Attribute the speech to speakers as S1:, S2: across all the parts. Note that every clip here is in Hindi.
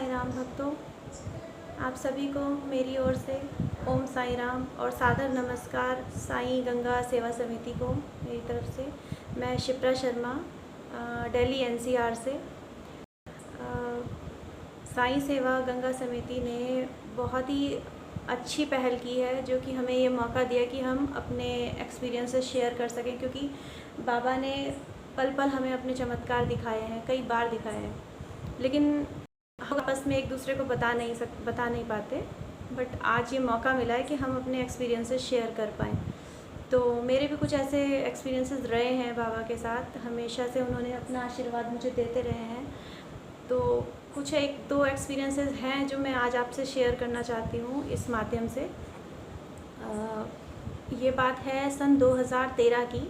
S1: साई राम भक्तों, आप सभी को मेरी ओर से ओम साई राम और सादर नमस्कार साईं गंगा सेवा समिति को मेरी तरफ से। मैं शिप्रा शर्मा, दिल्ली एनसीआर से। साईं सेवा गंगा समिति ने बहुत ही अच्छी पहल की है, जो कि हमें ये मौका दिया कि हम अपने एक्सपीरियंसेस शेयर कर सकें, क्योंकि बाबा ने पल पल हमें अपने चमत्कार दिखाए हैं, कई बार दिखाए हैं, लेकिन हम आपस में एक दूसरे को बता नहीं पाते। बट आज ये मौका मिला है कि हम अपने एक्सपीरियंसेस शेयर कर पाएँ। तो मेरे भी कुछ ऐसे एक्सपीरियंसेस रहे हैं बाबा के साथ, हमेशा से उन्होंने अपना आशीर्वाद मुझे देते रहे हैं। तो कुछ एक दो एक्सपीरियंसेस हैं जो मैं आज आपसे शेयर करना चाहती हूँ इस माध्यम से। ये बात है सन 2013 की,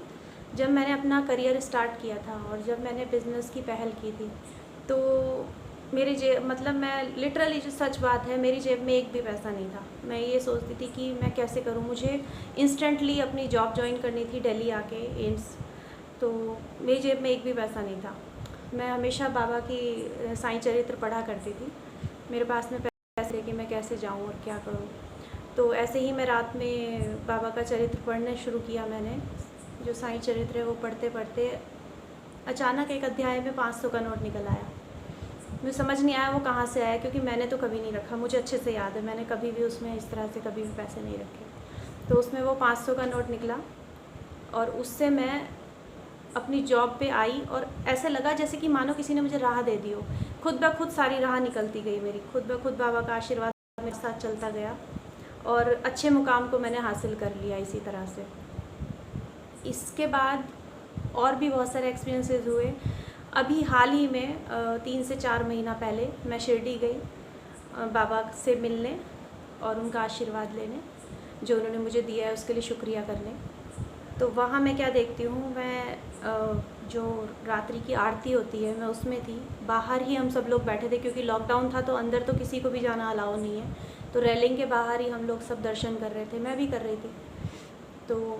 S1: जब मैंने अपना करियर स्टार्ट किया था और जब मैंने बिज़नेस की पहल की थी। तो मेरी मैं लिटरली, जो सच बात है, मेरी जेब में एक भी पैसा नहीं था। मैं ये सोचती थी कि मैं कैसे करूँ, मुझे इंस्टेंटली अपनी जॉब ज्वाइन करनी थी दिल्ली आके एम्स। तो मेरी जेब में एक भी पैसा नहीं था। मैं हमेशा बाबा की साईं चरित्र पढ़ा करती थी, मेरे पास में पैसे कि मैं कैसे जाऊँ और क्या करूँ। तो ऐसे ही मैं रात में बाबा का चरित्र पढ़ना शुरू किया। मैंने जो साईं चरित्र है वो पढ़ते पढ़ते अचानक एक अध्याय में 500 का नोट निकल आया। मुझे समझ नहीं आया वो कहाँ से आया, क्योंकि मैंने तो कभी नहीं रखा। मुझे अच्छे से याद है, मैंने कभी भी उसमें इस तरह से कभी भी पैसे नहीं रखे। तो उसमें वो 500 का नोट निकला और उससे मैं अपनी जॉब पे आई और ऐसे लगा जैसे कि मानो किसी ने मुझे राह दे दी हो। खुद ब खुद सारी राह निकलती गई मेरी, खुद ब खुद बाबा का आशीर्वाद मेरे साथ चलता गया और अच्छे मुकाम को मैंने हासिल कर लिया इसी तरह से। इसके बाद और भी बहुत सारे एक्सपीरियंसेस हुए। अभी हाल ही में 3 से 4 महीना पहले मैं शिरडी गई बाबा से मिलने और उनका आशीर्वाद लेने, जो उन्होंने मुझे दिया है उसके लिए शुक्रिया करने। तो वहाँ मैं क्या देखती हूँ, मैं जो रात्रि की आरती होती है मैं उसमें थी। बाहर ही हम सब लोग बैठे थे, क्योंकि लॉकडाउन था तो अंदर तो किसी को भी जाना अलाउ नहीं है। तो रेलिंग के बाहर ही हम लोग सब दर्शन कर रहे थे, मैं भी कर रही थी। तो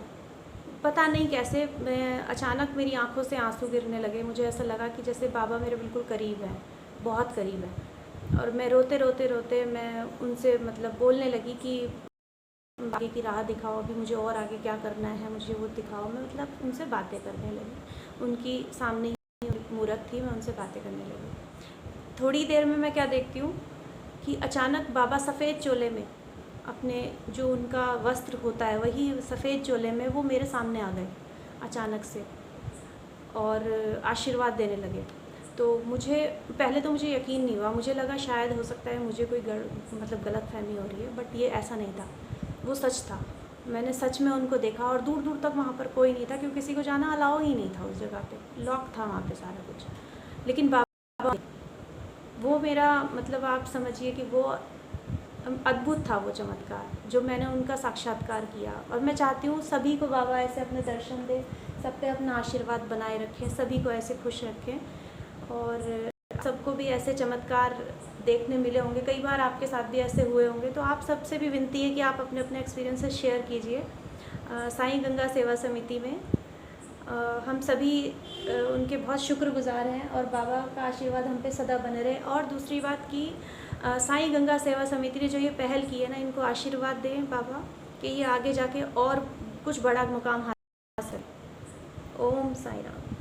S1: पता नहीं कैसे मैं अचानक मेरी आंखों से आंसू गिरने लगे। मुझे ऐसा लगा कि जैसे बाबा मेरे बिल्कुल करीब हैं, बहुत करीब हैं। और मैं रोते रोते रोते मैं उनसे बोलने लगी कि आगे की राह दिखाओ, अभी मुझे और आगे क्या करना है, मुझे वो दिखाओ। मैं उनसे बातें करने लगी। उनकी सामने ही मूर्त थी, मैं उनसे बातें करने लगी। थोड़ी देर में मैं क्या देखती हूँ कि अचानक बाबा सफ़ेद चोले में, अपने जो उनका वस्त्र होता है वही सफ़ेद चोले में, वो मेरे सामने आ गए अचानक से और आशीर्वाद देने लगे। तो पहले तो मुझे यकीन नहीं हुआ। मुझे लगा शायद हो सकता है मुझे कोई गलतफहमी हो रही है, बट ये ऐसा नहीं था, वो सच था। मैंने सच में उनको देखा और दूर दूर तक वहाँ पर कोई नहीं था, क्योंकि किसी को जाना अलाउ ही नहीं था उस जगह पे, लॉक था वहाँ पे सारा कुछ। लेकिन बाबा, वो मेरा आप समझिए कि वो अद्भुत था वो चमत्कार जो मैंने उनका साक्षात्कार किया। और मैं चाहती हूँ सभी को बाबा ऐसे अपने दर्शन दे, सब पे अपना आशीर्वाद बनाए रखें, सभी को ऐसे खुश रखें और सबको भी ऐसे चमत्कार देखने मिले होंगे। कई बार आपके साथ भी ऐसे हुए होंगे। तो आप सबसे भी विनती है कि आप अपने अपने एक्सपीरियंसेस शेयर कीजिए साईं गंगा सेवा समिति में। हम सभी उनके बहुत शुक्रगुजार हैं और बाबा का आशीर्वाद हम पे सदा बने रहे। और दूसरी बात कि साईं गंगा सेवा समिति ने जो ये पहल की है ना, इनको आशीर्वाद दें बाबा कि ये आगे जाके और कुछ बड़ा मुकाम हासिल। ओम साई राम।